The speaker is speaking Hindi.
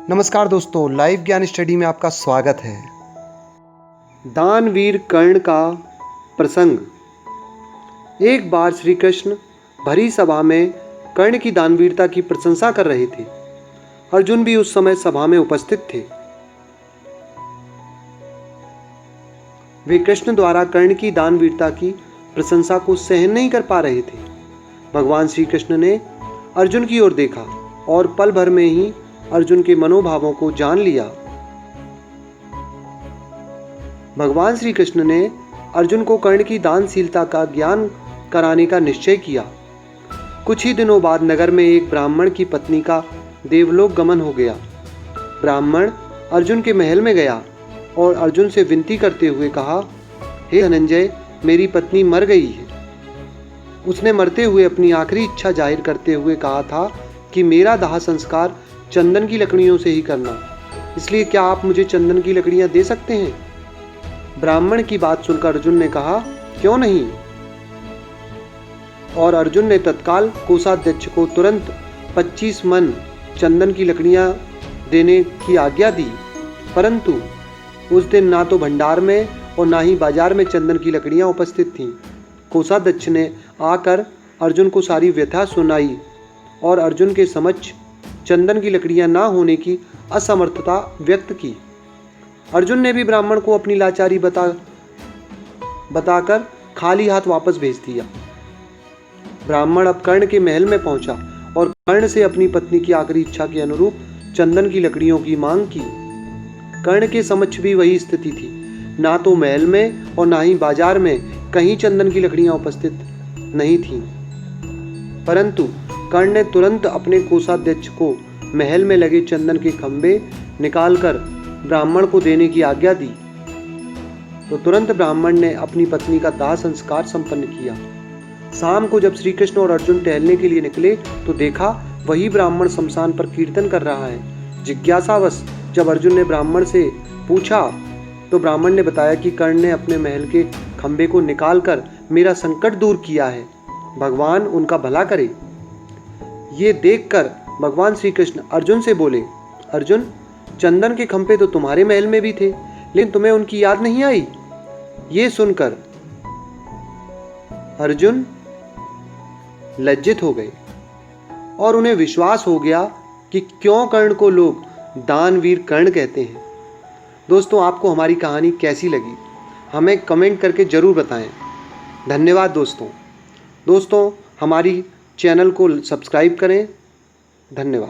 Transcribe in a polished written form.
नमस्कार दोस्तों, लाइव ज्ञान स्टडी में आपका स्वागत है। दानवीर कर्ण का प्रसंग। एक बार श्री कृष्ण भरी सभा में कर्ण की दानवीरता की प्रशंसा कर रहे थे। अर्जुन भी उस समय सभा में उपस्थित थे। वे कृष्ण द्वारा कर्ण की दानवीरता की प्रशंसा को सहन नहीं कर पा रहे थे। भगवान श्री कृष्ण ने अर्जुन की ओर देखा और पल भर में ही अर्जुन के मनोभावों को जान लिया। भगवान श्री कृष्ण ने अर्जुन को कर्ण की दानशीलता का ज्ञान कराने का निश्चय किया। कुछ ही दिनों बाद नगर में एक ब्राह्मण की पत्नी का देवलोक गमन हो गया। ब्राह्मण अर्जुन के महल में गया और अर्जुन से विनती करते हुए कहा, हे धनंजय, मेरी पत्नी मर गई है। उसने मरते हुए अपनी आखिरी इच्छा जाहिर करते हुए कहा था कि मेरा दाह संस्कार चंदन की लकड़ियों से ही करना, इसलिए क्या आप मुझे चंदन की लकड़ियां दे सकते हैं? ब्राह्मण की बात सुनकर अर्जुन ने कहा, क्यों नहीं? और अर्जुन ने तत्काल कोषाध्यक्ष को तुरंत 25 मन चंदन की लकड़ियां देने की आज्ञा दी। परंतु उस दिन ना तो भंडार में और ना ही बाजार में चंदन की लकड़ियां उपस्थित थीं। कोषाध्यक्ष ने आकर अर्जुन को सारी व्यथा सुनाई और अर्जुन के समक्ष चंदन की लकड़ियां ना होने की असमर्थता व्यक्त की। अर्जुन ने भी ब्राह्मण को अपनी लाचारी बताकर खाली हाथ वापस भेज दिया। ब्राह्मण अब कर्ण के महल में पहुंचा और कर्ण से अपनी पत्नी की आखिरी इच्छा के अनुरूप चंदन की लकड़ियों की मांग की। कर्ण के समक्ष भी वही स्थिति थी। ना तो महल में और ना ही बाजार में कहीं चंदन की लकड़ियां उपस्थित नहीं थीं। परंतु कर्ण ने तुरंत अपने कोषाध्यक्ष को महल में लगे चंदन के खंभे निकालकर ब्राह्मण को देने की आज्ञा दी। तो तुरंत ब्राह्मण ने अपनी पत्नी का दाह संस्कार संपन्न किया। शाम को जब श्री कृष्ण और अर्जुन टहलने के लिए निकले तो देखा वही ब्राह्मण शमशान पर कीर्तन कर रहा है। जिज्ञासावश जब अर्जुन ने ब्राह्मण से पूछा तो ब्राह्मण ने बताया कि कर्ण ने अपने महल के खंभे को निकालकर मेरा संकट दूर किया है। भगवान उनका भला करे। ये देखकर भगवान श्री कृष्ण अर्जुन से बोले, अर्जुन, चंदन के खंभे तो तुम्हारे महल में भी थे, लेकिन तुम्हें उनकी याद नहीं आई। ये सुनकर अर्जुन लज्जित हो गए और उन्हें विश्वास हो गया कि क्यों कर्ण को लोग दानवीर कर्ण कहते हैं। दोस्तों, आपको हमारी कहानी कैसी लगी हमें कमेंट करके जरूर बताएं। धन्यवाद दोस्तों। हमारी चैनल को सब्सक्राइब करें। धन्यवाद।